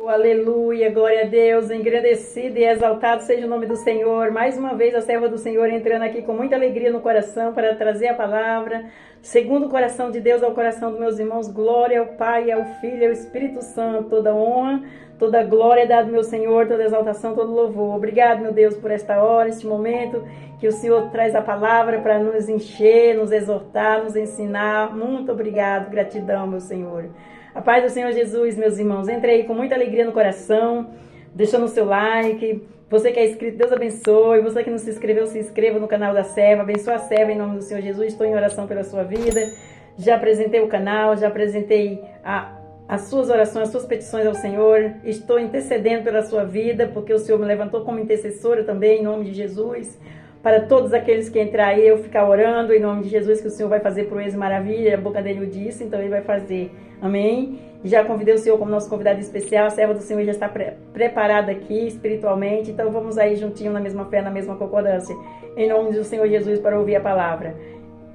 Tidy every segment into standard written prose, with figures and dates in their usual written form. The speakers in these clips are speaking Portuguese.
Aleluia, glória a Deus, engrandecido e exaltado seja o nome do Senhor. Mais uma vez a serva do Senhor entrando aqui com muita alegria no coração para trazer a palavra, segundo o coração de Deus ao coração dos meus irmãos. Glória ao Pai, ao Filho e ao Espírito Santo, toda honra, toda glória é dada, meu Senhor, toda exaltação, todo louvor. Obrigado, meu Deus, por esta hora, este momento que o Senhor traz a palavra para nos encher, nos exortar, nos ensinar. Muito obrigado, gratidão, meu Senhor. A paz do Senhor Jesus, meus irmãos, entre aí com muita alegria no coração, deixando o seu like. Você que é inscrito, Deus abençoe. Você que não se inscreveu, se inscreva no canal da serva. Abençoe a serva em nome do Senhor Jesus. Estou em oração pela sua vida. Já apresentei o canal, já apresentei as suas orações, as suas petições ao Senhor. Estou intercedendo pela sua vida, porque o Senhor me levantou como intercessora também, em nome de Jesus. Para todos aqueles que entrar aí, eu ficar orando em nome de Jesus, que o Senhor vai fazer proeza e maravilha. A boca dele o disse, então ele vai fazer. Amém? Já convidei o Senhor como nosso convidado especial. A serva do Senhor já está preparada aqui espiritualmente. Então vamos aí juntinho na mesma fé, na mesma concordância. Em nome do Senhor Jesus, para ouvir a palavra.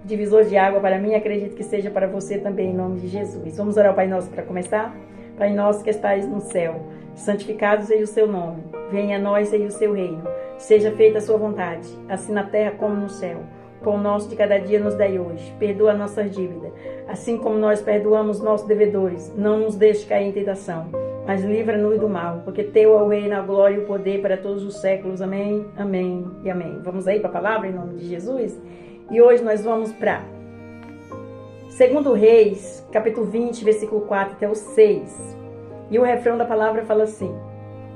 Divisor de água para mim, acredito que seja para você também, em nome de Jesus. Vamos orar ao Pai Nosso para começar? Pai Nosso que estais no céu, santificado seja o seu nome. Venha a nós seja o seu reino. Seja feita a sua vontade, assim na terra como no céu. O pão nosso de cada dia nos dai hoje. Perdoa nossas dívidas, assim como nós perdoamos nossos devedores. Não nos deixe cair em tentação, mas livra-nos do mal, porque teu é o reino, a glória e o poder para todos os séculos. Amém, amém e amém. Vamos aí para a palavra em nome de Jesus? E hoje nós vamos para 2 Reis, capítulo 20, versículo 4 até o 6. E o refrão da palavra fala assim: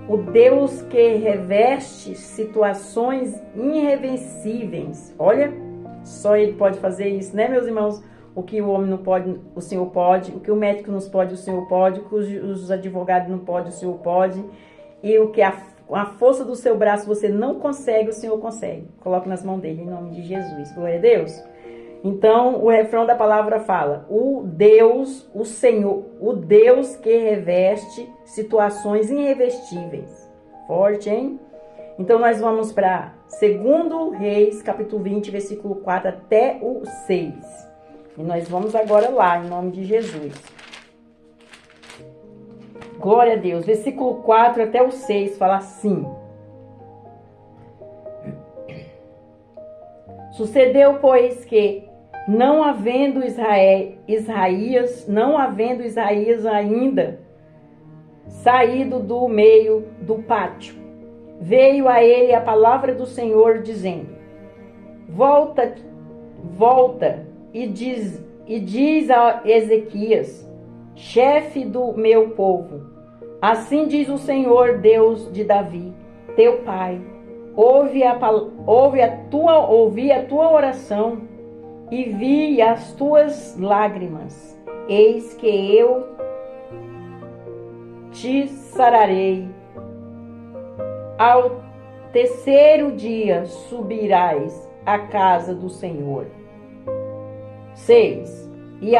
o Deus que reveste situações irreversíveis. Olha, só Ele pode fazer isso, né, meus irmãos? O que o homem não pode, o Senhor pode. O que o médico não pode, o Senhor pode. O que os advogados não podem, o Senhor pode. E o que a força do seu braço você não consegue, o Senhor consegue. Coloque nas mãos dele, em nome de Jesus. Glória a Deus. Então, o refrão da palavra fala: o Deus, o Senhor, o Deus que reveste situações irrevestíveis. Forte, hein? Então, nós vamos para 2 Reis, capítulo 20, versículo 4 até o 6. E nós vamos agora lá, em nome de Jesus. Glória a Deus. Versículo 4 até o 6 fala assim: sucedeu, pois, que não havendo Isaías ainda saído do meio do pátio, veio a ele a palavra do Senhor, dizendo: volta e diz a Ezequias, chefe do meu povo, assim diz o Senhor, Deus de Davi, teu pai, ouvi a tua oração e vi as tuas lágrimas. Eis que eu te sararei. Ao terceiro dia subirás à casa do Senhor. 6. E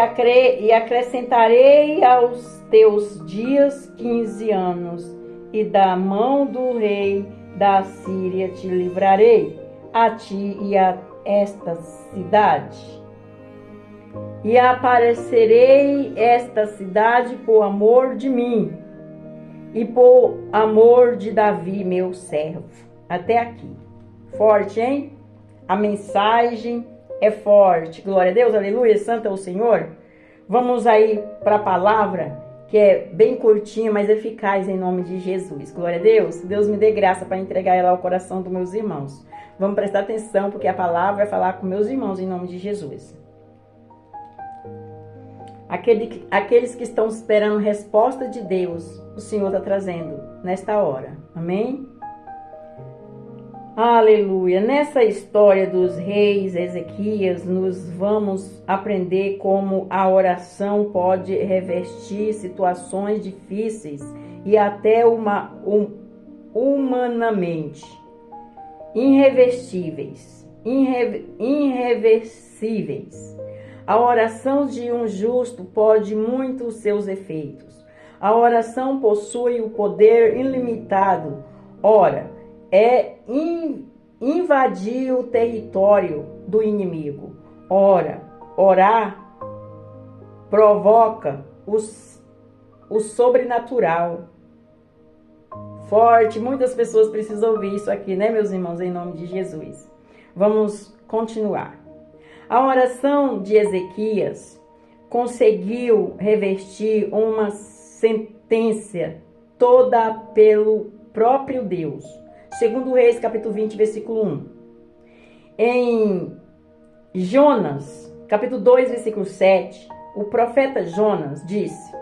acrescentarei aos teus dias 15 anos, e da mão do rei da Síria te livrarei, a ti e a esta cidade. E aparecerei esta cidade por amor de mim, e por amor de Davi, meu servo. Até aqui. Forte, hein? A mensagem é forte. Glória a Deus, aleluia, santo é o Senhor. Vamos aí para a palavra, que é bem curtinha, mas eficaz em nome de Jesus. Glória a Deus. Deus me dê graça para entregar ela ao coração dos meus irmãos. Vamos prestar atenção, porque a palavra vai falar com meus irmãos em nome de Jesus. Aqueles que estão esperando resposta de Deus, o Senhor está trazendo nesta hora. Amém? Aleluia! Nessa história dos reis Ezequias, nós vamos aprender como a oração pode revestir situações difíceis e até humanamente irreversíveis. A oração de um justo pode muito os seus efeitos. A oração possui o poder ilimitado. Ora, é invadir o território do inimigo. Ora, orar provoca o sobrenatural. forte. Muitas pessoas precisam ouvir isso aqui, né, meus irmãos, em nome de Jesus. Vamos continuar. A oração de Ezequias conseguiu revestir uma sentença toda pelo próprio Deus. Segundo Reis, capítulo 20, versículo 1. Em Jonas, capítulo 2, versículo 7, o profeta Jonas disse: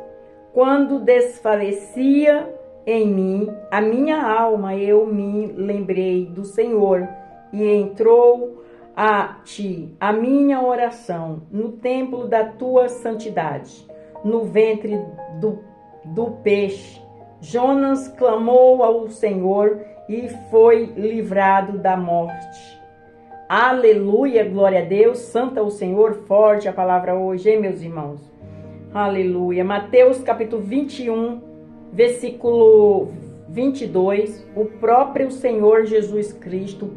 quando desfalecia em mim a minha alma, eu me lembrei do Senhor, e entrou a ti a minha oração no templo da tua santidade, no ventre do peixe. Jonas clamou ao Senhor e foi livrado da morte. Aleluia, glória a Deus, santo é o Senhor, forte a palavra hoje, hein, meus irmãos? Aleluia. Mateus capítulo 21, versículo 22, o próprio Senhor Jesus Cristo,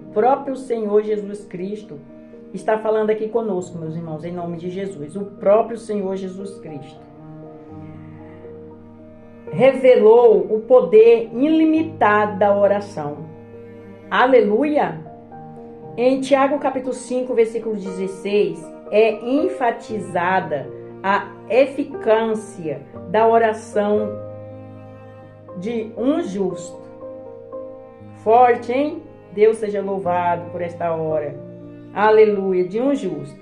está falando aqui conosco, meus irmãos, em nome de Jesus. O próprio Senhor Jesus Cristo revelou o poder ilimitado da oração. Aleluia! Em Tiago capítulo 5, versículo 16, é enfatizada a eficácia da oração de um justo. Forte, hein? Deus seja louvado por esta hora. Aleluia, de um justo.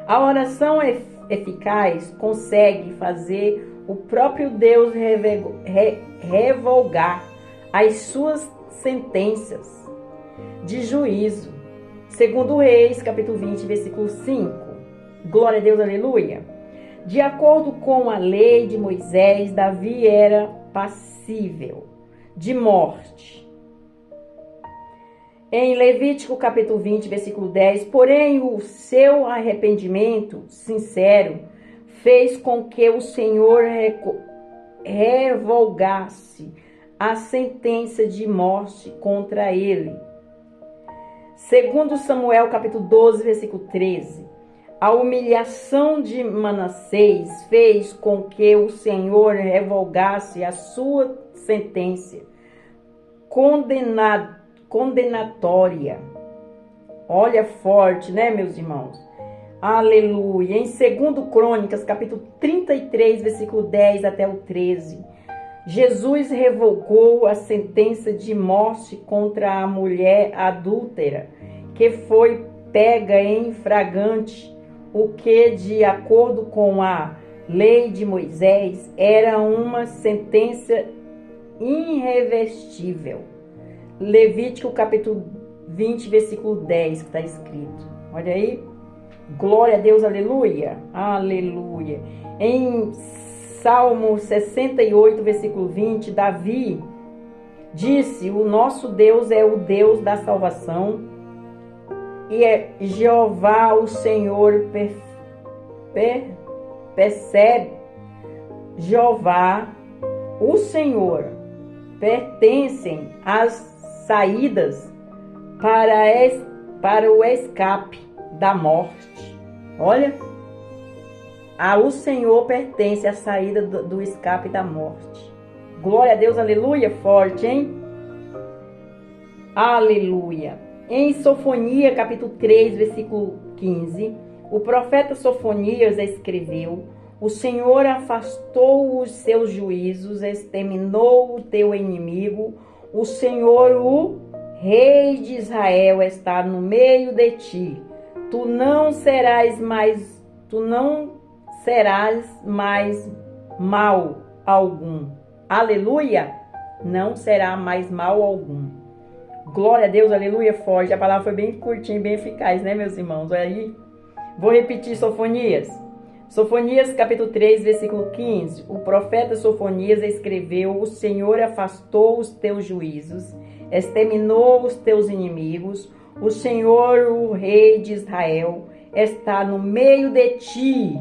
A oração eficaz consegue fazer o próprio Deus revogar as suas sentenças de juízo. Segundo Reis, capítulo 20, versículo 5. Glória a Deus, aleluia. De acordo com a lei de Moisés, Davi era passível de morte. Em Levítico capítulo 20, versículo 10, porém o seu arrependimento sincero fez com que o Senhor revogasse a sentença de morte contra ele. Segundo Samuel capítulo 12, versículo 13, a humilhação de Manassés fez com que o Senhor revogasse a sua sentença condenatória. Olha, forte, né, meus irmãos? Aleluia. Em 2 Crônicas, capítulo 33, versículo 10 até o 13, Jesus revogou a sentença de morte contra a mulher adúltera, que foi pega em flagrante, o que, de acordo com a lei de Moisés, era uma sentença irreversível. Levítico capítulo 20, versículo 10, que está escrito. Olha aí. Glória a Deus, aleluia. Aleluia. Em Salmo 68, versículo 20, Davi disse: o nosso Deus é o Deus da salvação, e é Jeová o Senhor percebe. Jeová o Senhor pertencem as saídas para o escape da morte. Olha, ao Senhor pertence a saída do escape da morte. Glória a Deus, aleluia, forte, hein? Aleluia. Em Sofonia, capítulo 3, versículo 15, o profeta Sofonias escreveu: o Senhor afastou os seus juízos, exterminou o teu inimigo, o Senhor, o Rei de Israel, está no meio de ti. Tu não serás mais mal algum. Aleluia! Não será mais mal algum. Glória a Deus, aleluia, forte. A palavra foi bem curtinha e bem eficaz, né, meus irmãos? Aí, vou repetir Sofonias. Sofonias, capítulo 3, versículo 15. O profeta Sofonias escreveu: o Senhor afastou os teus juízos, exterminou os teus inimigos. O Senhor, o Rei de Israel, está no meio de ti.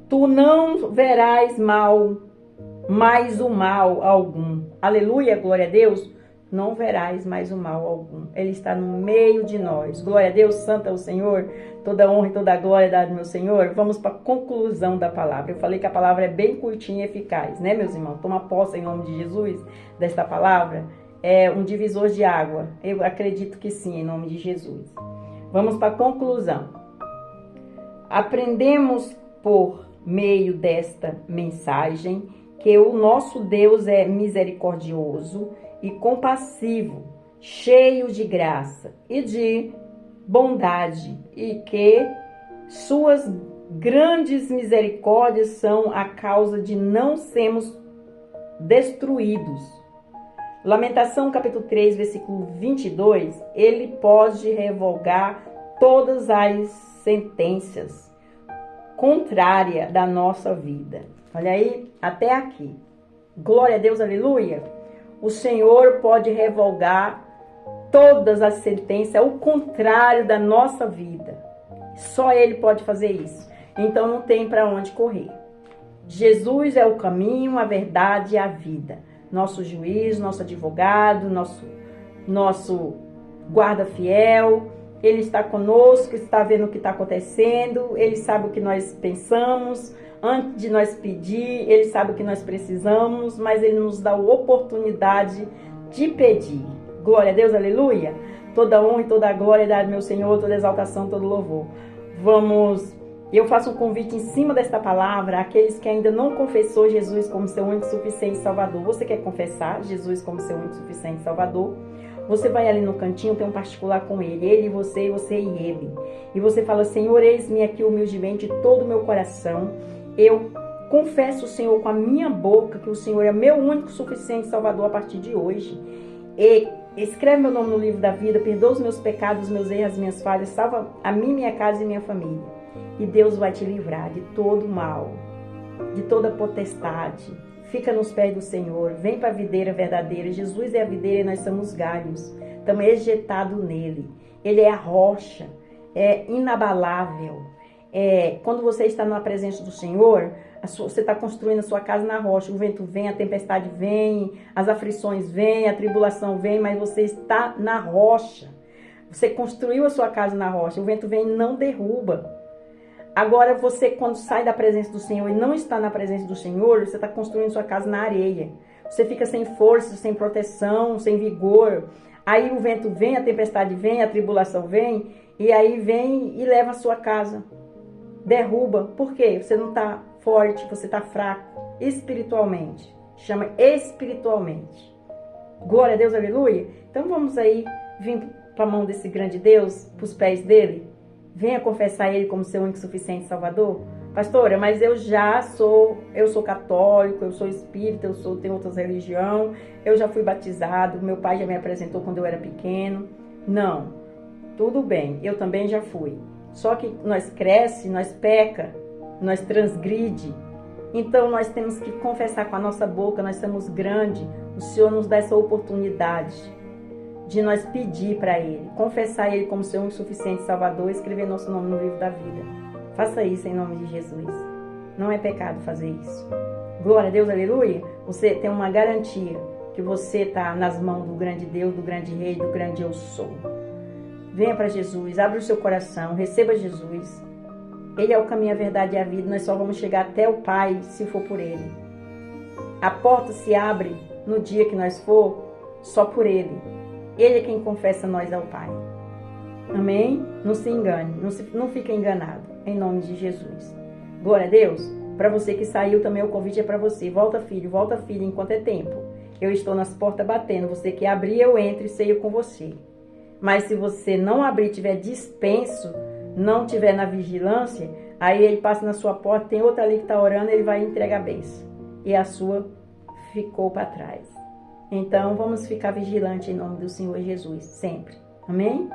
Tu não verás mais o mal algum. Aleluia, glória a Deus. não verás mais o mal algum. Ele está no meio de nós. Glória a Deus, santo é o Senhor. Toda honra e toda glória é dada ao meu Senhor. Vamos para a conclusão da palavra. Eu falei que a palavra é bem curtinha e eficaz, né, meus irmãos? Toma posse em nome de Jesus desta palavra. É um divisor de água. Eu acredito que sim, em nome de Jesus. Vamos para a conclusão. Aprendemos por meio desta mensagem que o nosso Deus é misericordioso e compassivo, cheio de graça e de bondade, e que suas grandes misericórdias são a causa de não sermos destruídos. Lamentação capítulo 3, versículo 22, ele pode revogar todas as sentenças contrárias da nossa vida. Olha aí, até aqui. Glória a Deus, aleluia. O Senhor pode revogar todas as sentenças, o contrário da nossa vida. Só Ele pode fazer isso. Então não tem para onde correr. Jesus é o caminho, a verdade e a vida. Nosso juiz, nosso advogado, nosso guarda fiel. Ele está conosco, está vendo o que está acontecendo. Ele sabe o que nós pensamos. Antes de nós pedir, Ele sabe o que nós precisamos, mas Ele nos dá a oportunidade de pedir. Glória a Deus, aleluia. Toda honra e toda glória é dada ao meu Senhor, toda exaltação, todo louvor. Eu faço um convite em cima desta palavra àqueles que ainda não confessou Jesus como seu único, suficiente Salvador. Você quer confessar Jesus como seu único, suficiente Salvador? Você vai ali no cantinho, tem um particular com Ele e você e Ele. E você fala, Senhor, eis-me aqui humildemente de todo o meu coração. Eu confesso, Senhor, com a minha boca que o Senhor é meu único, suficiente Salvador a partir de hoje. E escreve meu nome no livro da vida, perdoa os meus pecados, os meus erros, as minhas falhas, salva a mim, minha casa e minha família. E Deus vai te livrar de todo mal, de toda potestade. Fica nos pés do Senhor, vem para a videira verdadeira. Jesus é a videira e nós somos galhos. Estamos ejetados nele. Ele é a rocha, é inabalável. Quando você está na presença do Senhor, você está construindo a sua casa na rocha. O vento vem, a tempestade vem, as aflições vêm, a tribulação vem, mas você está na rocha. Você construiu a sua casa na rocha. O vento vem e não derruba. Agora você, quando sai da presença do Senhor e não está na presença do Senhor, você está construindo sua casa na areia. Você fica sem força, sem proteção, sem vigor. Aí o vento vem, a tempestade vem, a tribulação vem, e aí vem e leva a sua casa. Derruba. Por quê? Você não está forte, você está fraco espiritualmente. Chama espiritualmente. Glória a Deus, aleluia. Então vamos aí vir para a mão desse grande Deus, para os pés dele. Venha confessar Ele como seu único, suficiente Salvador. Pastora, mas eu sou católico, eu sou espírita, tenho outras religiões, eu já fui batizado, meu pai já me apresentou quando eu era pequeno. Não, tudo bem, eu também já fui. Só que nós cresce, nós peca, nós transgride. Então nós temos que confessar com a nossa boca, nós somos grandes. O Senhor nos dá essa oportunidade de nós pedir para Ele, confessar Ele como seu único, suficiente Salvador, escrever nosso nome no livro da vida. Faça isso em nome de Jesus. Não é pecado fazer isso. Glória a Deus, aleluia. Você tem uma garantia que você está nas mãos do grande Deus, do grande Rei, do grande Eu Sou. Venha para Jesus, abra o seu coração, receba Jesus. Ele é o caminho, a verdade e a vida. Nós só vamos chegar até o Pai se for por Ele. A porta se abre no dia que nós for só por Ele. Ele é quem confessa nós ao Pai. Amém? Não se engane, não fique enganado. Em nome de Jesus. Glória a Deus. Para você que saiu também, o convite é para você. Volta, filho, enquanto é tempo. Eu estou nas portas batendo. Você que abrir, eu entro e ceio com você. Mas se você não abrir, tiver dispenso, não tiver na vigilância, aí ele passa na sua porta, tem outra ali que está orando, ele vai entregar a bênção. E a sua ficou para trás. Então, vamos ficar vigilantes em nome do Senhor Jesus, sempre. Amém?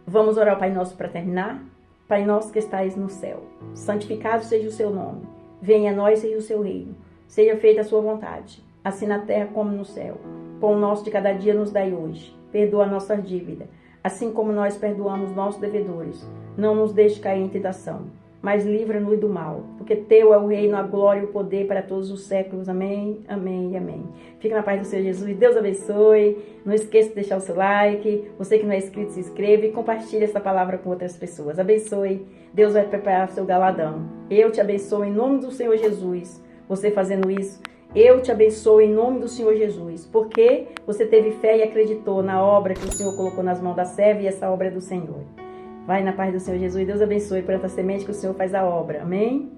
Vamos orar ao Pai Nosso para terminar? Pai Nosso que estais no céu, santificado seja o seu nome. Venha a nós, seja o seu reino. Seja feita a sua vontade, assim na terra como no céu. Pão nosso de cada dia nos dai hoje. Perdoa a nossa dívida, assim como nós perdoamos nossos devedores. Não nos deixe cair em tentação, mas livra-nos do mal. Porque teu é o reino, a glória e o poder para todos os séculos. Amém, amém e amém. Fica na paz do Senhor Jesus. Deus abençoe. Não esqueça de deixar o seu like. Você que não é inscrito, se inscreva e compartilhe essa palavra com outras pessoas. Abençoe. Deus vai preparar o seu galadão. Eu te abençoo em nome do Senhor Jesus. Você fazendo isso, eu te abençoo em nome do Senhor Jesus. Porque você teve fé e acreditou na obra que o Senhor colocou nas mãos da serva, e essa obra é do Senhor. Vai na paz do Senhor Jesus. Deus abençoe por essa semente que o Senhor faz a obra. Amém?